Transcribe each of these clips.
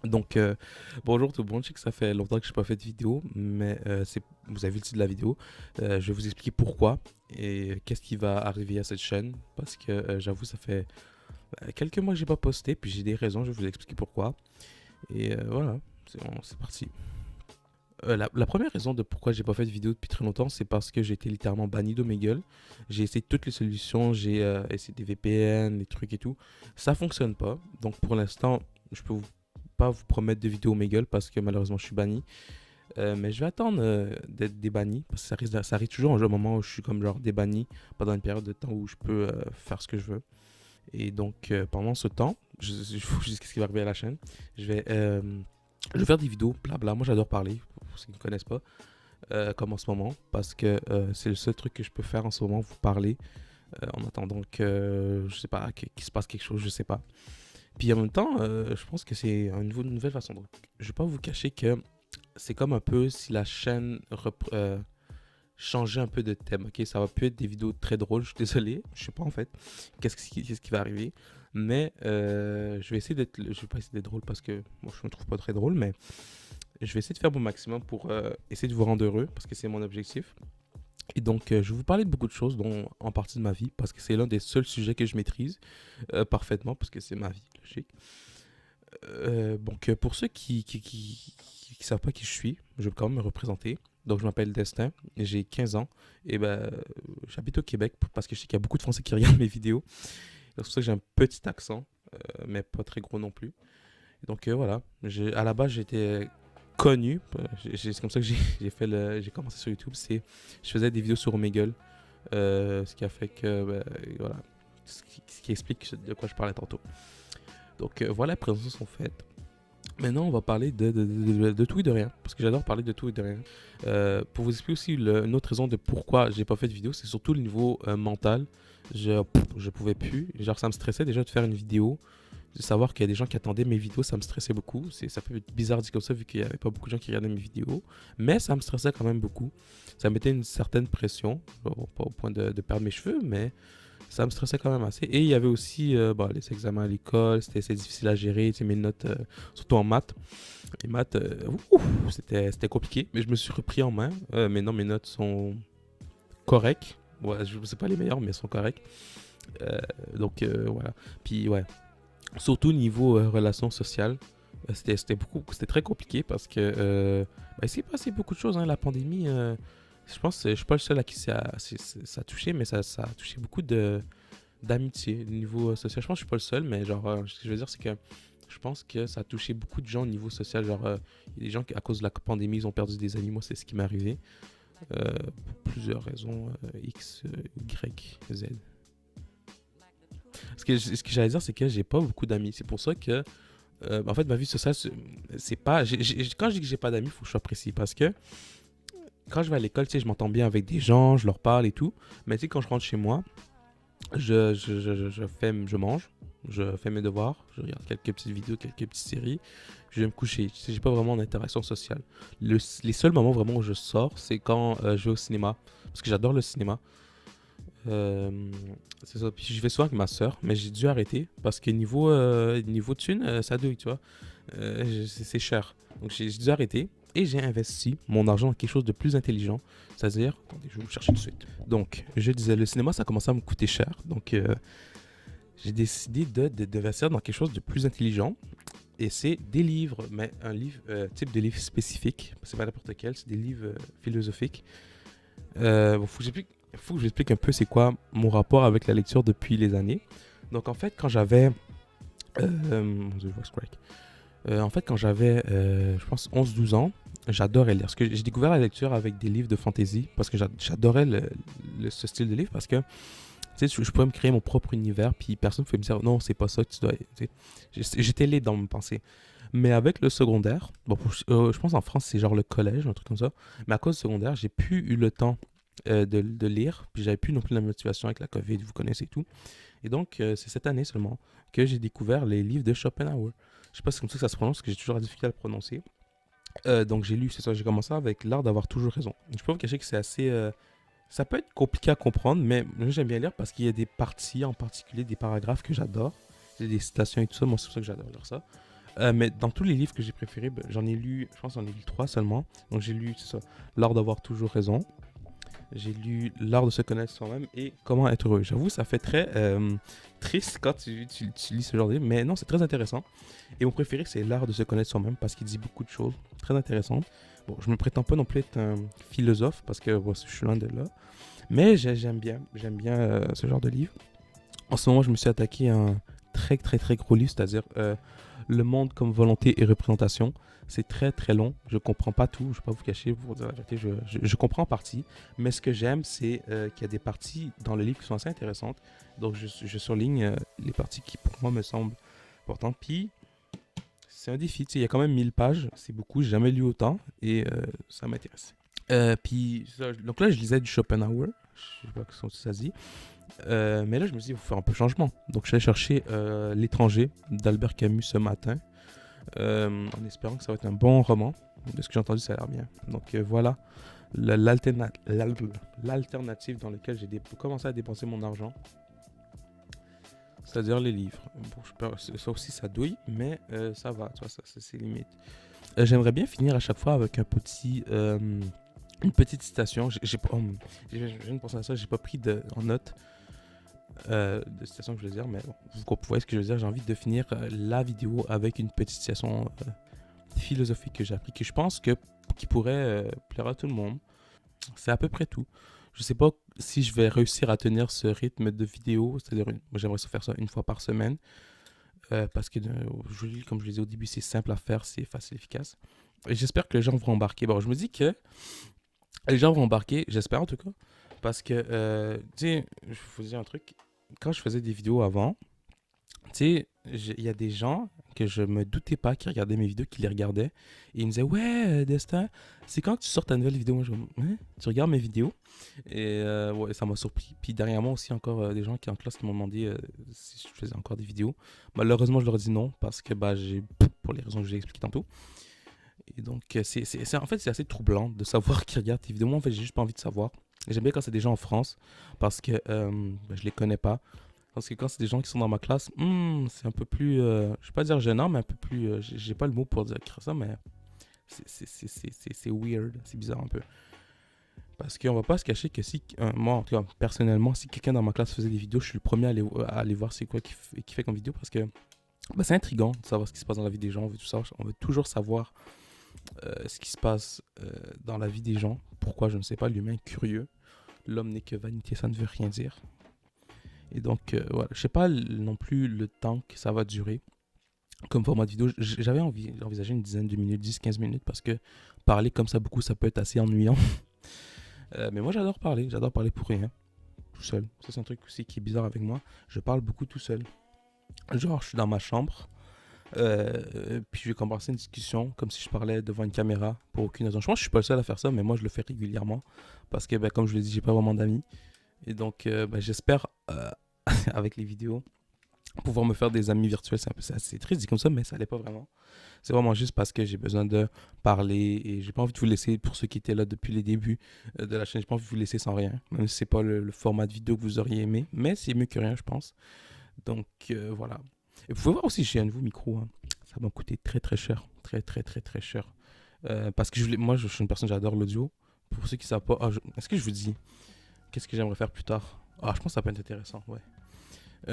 Donc, bonjour tout le monde, je sais que ça fait longtemps que je n'ai pas fait de vidéo, mais vous avez vu le titre de la vidéo. Je vais vous expliquer pourquoi et qu'est-ce qui va arriver à cette chaîne, parce que j'avoue, ça fait quelques mois que j'ai pas posté, puis j'ai des raisons, je vais vous expliquer pourquoi. Et voilà, c'est parti. La première raison de pourquoi j'ai pas fait de vidéo depuis très longtemps, c'est parce que j'ai été littéralement banni d'Omegle. J'ai essayé toutes les solutions, j'ai essayé des VPN, des trucs et tout. Ça fonctionne pas. Donc pour l'instant, je peux pas vous promettre de vidéo Omegle parce que malheureusement je suis banni. Mais je vais attendre d'être débanni parce que ça arrive toujours un moment où je suis comme genre débanni pendant une période de temps où je peux faire ce que je veux. Et donc pendant ce temps, je vous dis ce qui va arriver à la chaîne. Je vais je vais faire des vidéos, blabla. Moi, j'adore parler, pour ceux qui ne connaissent pas, comme en ce moment, parce que c'est le seul truc que je peux faire en ce moment, vous parler, en attendant que, je sais pas, qu'il se passe quelque chose, je sais pas. Puis en même temps, je pense que c'est une nouvelle façon. Donc, je vais pas vous cacher que c'est comme un peu si la chaîne changeait un peu de thème, ok? Ça va plus être des vidéos très drôles, je suis désolé, je sais pas en fait qu'est-ce qui va arriver. Mais je vais pas essayer d'être drôle parce que moi je me trouve pas très drôle, mais je vais essayer de faire mon maximum pour essayer de vous rendre heureux parce que c'est mon objectif. Et donc, je vais vous parler de beaucoup de choses, dont en partie de ma vie, parce que c'est l'un des seuls sujets que je maîtrise parfaitement, parce que c'est ma vie, logique. Donc, pour ceux qui savent pas qui je suis, je vais quand même me représenter. Donc, je m'appelle Destin, j'ai 15 ans, et ben, j'habite au Québec parce que je sais qu'il y a beaucoup de Français qui regardent mes vidéos. C'est pour ça que j'ai un petit accent, mais pas très gros non plus. Donc voilà, à la base j'étais connu, c'est comme ça que j'ai j'ai commencé sur YouTube, je faisais des vidéos sur Omegle, ce qui a fait que, ben, voilà, ce qui explique de quoi je parlais tantôt. Donc voilà, les présentations sont faites. Maintenant, on va parler de tout et de rien, parce que j'adore parler de tout et de rien. Pour vous expliquer aussi une autre raison de pourquoi j'ai pas fait de vidéo, c'est surtout le niveau mental. Je pouvais plus, genre ça me stressait déjà de faire une vidéo, de savoir qu'il y a des gens qui attendaient mes vidéos, ça me stressait beaucoup. Ça peut être bizarre dit comme ça vu qu'il n'y avait pas beaucoup de gens qui regardaient mes vidéos, mais ça me stressait quand même beaucoup. Ça mettait une certaine pression, bon, pas au point de perdre mes cheveux, mais ça me stressait quand même assez. Et il y avait aussi bon, les examens à l'école, c'était difficile à gérer, mes notes, surtout en maths. Les maths, c'était compliqué, mais je me suis repris en main. Maintenant, mes notes sont correctes. Ouais, je ne sais pas les meilleures, mais elles sont correctes. Euh, donc voilà. Puis ouais, surtout niveau relations sociales, c'était très compliqué parce que il s'est passé beaucoup de choses. Hein, la pandémie, je pense que je suis pas le seul à qui ça a touché, mais ça a touché beaucoup d'amitié au niveau social. Je pense que je suis pas le seul, mais genre, ce que je veux dire, c'est que je pense que ça a touché beaucoup de gens au niveau social. Genre, il y a des gens qui, à cause de la pandémie, ils ont perdu des amis. Moi, c'est ce qui m'est arrivé. Pour plusieurs raisons, X, Y, Z. Ce que j'allais dire, c'est que j'ai pas beaucoup d'amis. C'est pour ça que en fait, ma vie sociale, c'est pas. Quand je dis que j'ai pas d'amis, il faut que je sois précis. Parce que quand je vais à l'école, tu sais, je m'entends bien avec des gens, je leur parle et tout. Mais tu sais, quand je rentre chez moi, je mange, je fais mes devoirs, je regarde quelques petites vidéos, quelques petites séries, puis je vais me coucher. Tu sais, j'ai pas vraiment d'interaction sociale. Les seuls moments vraiment où je sors, c'est quand je vais au cinéma. Parce que j'adore le cinéma. Euh, c'est ça. Puis je vais souvent avec ma soeur, mais j'ai dû arrêter parce que niveau thune, ça douille, tu vois. C'est cher. Donc j'ai dû arrêter et j'ai investi mon argent dans quelque chose de plus intelligent. C'est-à-dire, attendez, je vais vous chercher tout de suite. Donc, je disais, le cinéma, ça commençait à me coûter cher. Donc, j'ai décidé d'investir dans quelque chose de plus intelligent. Et c'est des livres, mais un livre, type de livre spécifique. C'est pas n'importe quel, c'est des livres philosophiques. Bon, faut que j'explique un peu c'est quoi mon rapport avec la lecture depuis les années. Donc, en fait, quand j'avais. Mon Dieu, voice crack. En fait, quand j'avais, je pense, 11 12 ans, j'adorais lire. Parce que j'ai découvert la lecture avec des livres de fantasy, parce que j'adorais ce style de livre, parce que tu sais, je pouvais me créer mon propre univers, puis personne ne pouvait me dire non, c'est pas ça que tu dois. Tu sais. J'étais libre dans mes pensées. Mais avec le secondaire, bon, je pense en France, c'est genre le collège, un truc comme ça. Mais à cause du secondaire, j'ai plus eu le temps de lire, puis j'avais plus non plus la motivation avec la COVID, vous connaissez tout. Et donc, c'est cette année seulement que j'ai découvert les livres de Schopenhauer. Je sais pas si c'est comme ça que ça se prononce, parce que j'ai toujours la difficulté à le prononcer. Donc, j'ai lu, c'est ça, j'ai commencé avec L'art d'avoir toujours raison. Je peux vous cacher que c'est assez. Ça peut être compliqué à comprendre, mais moi j'aime bien lire parce qu'il y a des parties, en particulier des paragraphes que j'adore. J'ai des citations et tout ça, moi c'est pour ça que j'adore lire ça. Mais dans tous les livres que j'ai préférés, ben, j'en ai lu, je pense que j'en ai lu 3 seulement. Donc j'ai lu, c'est ça, L'art d'avoir toujours raison. J'ai lu L'art de se connaître soi-même et Comment être heureux. J'avoue, ça fait très triste quand tu lis ce genre de livre, mais non, c'est très intéressant. Et mon préféré, c'est L'art de se connaître soi-même parce qu'il dit beaucoup de choses très intéressantes. Bon, je me prétends pas non plus être un philosophe parce que bon, je suis loin de là. Mais j'aime bien ce genre de livre. En ce moment, je me suis attaqué à un très très très gros livre, c'est-à-dire Le monde comme volonté et représentation. C'est très très long, je comprends pas tout, je vais pas vous cacher, pour vous dire la vérité, je comprends en partie, mais ce que j'aime, c'est qu'il y a des parties dans le livre qui sont assez intéressantes, donc je surligne les parties qui pour moi me semblent importantes, puis c'est un défi, tu sais, il y a quand même 1000 pages, c'est beaucoup, j'ai jamais lu autant, et ça m'intéresse. Donc là, je lisais du Schopenhauer, je sais pas si ça se dit, mais là, je me suis dit, il faut faire un peu de changement. Donc, je suis allé chercher L'étranger d'Albert Camus ce matin, en espérant que ça va être un bon roman. De ce que j'ai entendu, ça a l'air bien. Donc, voilà l'alternative dans laquelle j'ai commencé à dépenser mon argent. C'est-à-dire les livres. Bon, ça aussi, ça douille, mais ça va, tu vois, ça, c'est limite. J'aimerais bien finir à chaque fois avec une petite citation. Je viens de penser à ça, j'ai pas pris en note de citation que je veux dire, mais bon, vous voyez ce que je veux dire. J'ai envie de finir la vidéo avec une petite citation philosophique que j'ai appris, que je pense qui pourrait plaire à tout le monde. C'est à peu près tout. Je sais pas si je vais réussir à tenir ce rythme de vidéo, c'est-à-dire, moi j'aimerais faire ça une fois par semaine, parce que comme je le disais au début, c'est simple à faire, c'est facile, efficace. Et j'espère que les gens vont embarquer. Bon, je me dis que les gens vont embarquer, j'espère en tout cas, parce que, tu sais, je vais vous dire un truc, quand je faisais des vidéos avant, tu sais, il y a des gens que je me doutais pas qui regardaient mes vidéos, qui les regardaient, et ils me disaient, ouais, Destin, c'est quand que tu sors ta nouvelle vidéo? Moi, je me dis, hein? Tu regardes mes vidéos? Et ouais, ça m'a surpris. Puis dernièrement aussi, encore des gens qui en classe qui m'ont demandé si je faisais encore des vidéos. Malheureusement, je leur ai dit non, parce que bah, pour les raisons que j'ai expliquées tantôt. Et donc, en fait, c'est assez troublant de savoir qui regarde tes vidéos. Moi, en fait, j'ai juste pas envie de savoir. Et j'aime bien quand c'est des gens en France, parce que je les connais pas. Parce que quand c'est des gens qui sont dans ma classe, c'est un peu plus, je vais pas dire gênant, mais un peu plus, j'ai pas le mot pour dire ça, mais c'est weird, c'est bizarre un peu. Parce qu'on va pas se cacher que si, moi en tout cas, personnellement, si quelqu'un dans ma classe faisait des vidéos, je suis le premier à aller voir c'est quoi qu'il fait comme vidéo, parce que bah, c'est intriguant de savoir ce qui se passe dans la vie des gens, on veut toujours savoir ce qui se passe dans la vie des gens. Pourquoi, je ne sais pas, l'humain est curieux. L'homme n'est que vanité, ça ne veut rien dire. Et donc, voilà. Je sais pas non plus le temps que ça va durer comme format de vidéo. J'avais envisagé une dizaine de minutes, 10-15 minutes, parce que parler comme ça beaucoup, ça peut être assez ennuyant. Mais moi, j'adore parler pour rien, tout seul. Ça, c'est un truc aussi qui est bizarre avec moi. Je parle beaucoup tout seul. Genre, je suis dans ma chambre, puis je vais commencer une discussion comme si je parlais devant une caméra pour aucune raison. Je pense que je suis pas le seul à faire ça, mais moi, je le fais régulièrement parce que, ben, comme je l'ai dit, j'ai pas vraiment d'amis. Et donc, ben, j'espère, avec les vidéos, pouvoir me faire des amis virtuels. C'est assez triste dit comme ça, mais ça l'est pas vraiment. C'est vraiment juste parce que j'ai besoin de parler et j'ai pas envie de vous laisser, pour ceux qui étaient là depuis les débuts de la chaîne, j'ai pas envie de vous laisser sans rien. Même si c'est pas le format de vidéo que vous auriez aimé, mais c'est mieux que rien, je pense. Donc, voilà. Et vous pouvez voir aussi, j'ai un nouveau micro, hein. Ça m'a coûté très très cher. Très très très très cher. Parce que moi, je suis une personne, j'adore l'audio. Pour ceux qui savent pas, est-ce que je vous dis, qu'est-ce que j'aimerais faire plus tard? Ah, je pense que ça peut être intéressant, ouais.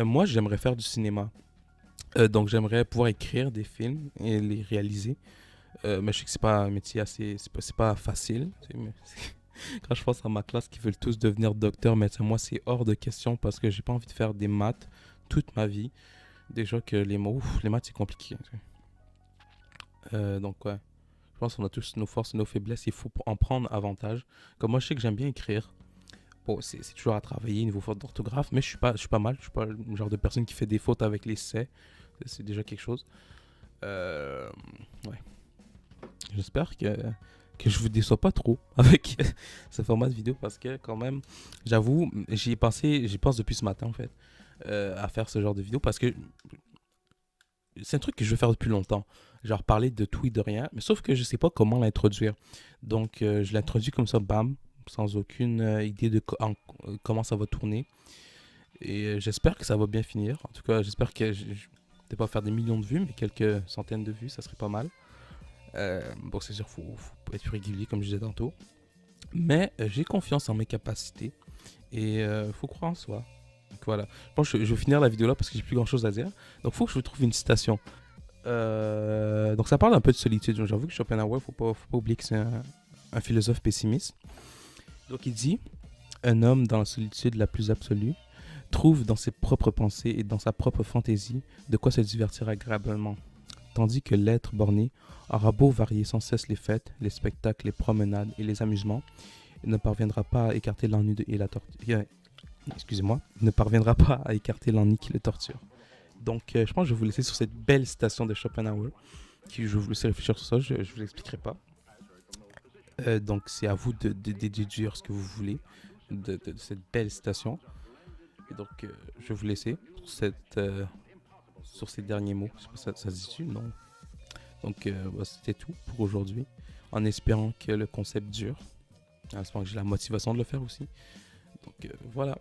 Moi, j'aimerais faire du cinéma. Donc, j'aimerais pouvoir écrire des films et les réaliser. Mais je sais que c'est pas un métier assez. C'est pas facile. Quand je pense à ma classe qui veulent tous devenir docteurs, mais moi, c'est hors de question parce que j'ai pas envie de faire des maths toute ma vie. Déjà que les maths, c'est compliqué. Donc, ouais. Je pense qu'on a tous nos forces et nos faiblesses. Il faut en prendre avantage. Comme moi, je sais que j'aime bien écrire. Bon, c'est toujours à travailler niveau faute d'orthographe, mais je suis pas mal. Je suis pas le genre de personne qui fait des fautes avec les C. C'est déjà quelque chose. Ouais. J'espère que je vous déçois pas trop avec ce format de vidéo parce que quand même, j'avoue, j'y pense depuis ce matin en fait, à faire ce genre de vidéo parce que c'est un truc que je veux faire depuis longtemps. Genre parler de tout et de rien, mais sauf que je sais pas comment l'introduire. Donc je l'introduis comme ça, bam, sans aucune idée de comment ça va tourner. Et j'espère que ça va bien finir. En tout cas, j'espère que peut-être pas faire des millions de vues, mais quelques centaines de vues, ça serait pas mal. Bon, c'est sûr, faut être régulier, comme je disais tantôt. Mais j'ai confiance en mes capacités et faut croire en soi. Donc voilà. Je pense que je vais finir la vidéo là parce que j'ai plus grand chose à dire. Donc faut que je vous trouve une citation. Donc ça parle un peu de solitude. J'avoue que Schopenhauer, faut pas oublier que c'est un philosophe pessimiste. Donc il dit: un homme dans la solitude la plus absolue trouve dans ses propres pensées et dans sa propre fantaisie de quoi se divertir agréablement. Tandis que l'être borné aura beau varier sans cesse les fêtes, les spectacles, les promenades et les amusements, il ne parviendra pas à écarter l'ennui et la torture. Excusez-moi, il ne parviendra pas à écarter l'ennui qui le torture. Donc, je pense que je vais vous laisser sur cette belle citation de Schopenhauer, qui je vais vous laisser réfléchir sur ça, je ne vous expliquerai pas. Donc, c'est à vous de déduire ce que vous voulez de cette belle citation. Et donc, je vais vous laisser sur ces derniers mots. Je sais pas si ça se dit dessus, non. Donc, c'était tout pour aujourd'hui. En espérant que le concept dure. En espérant que j'ai la motivation de le faire aussi. Donc, voilà.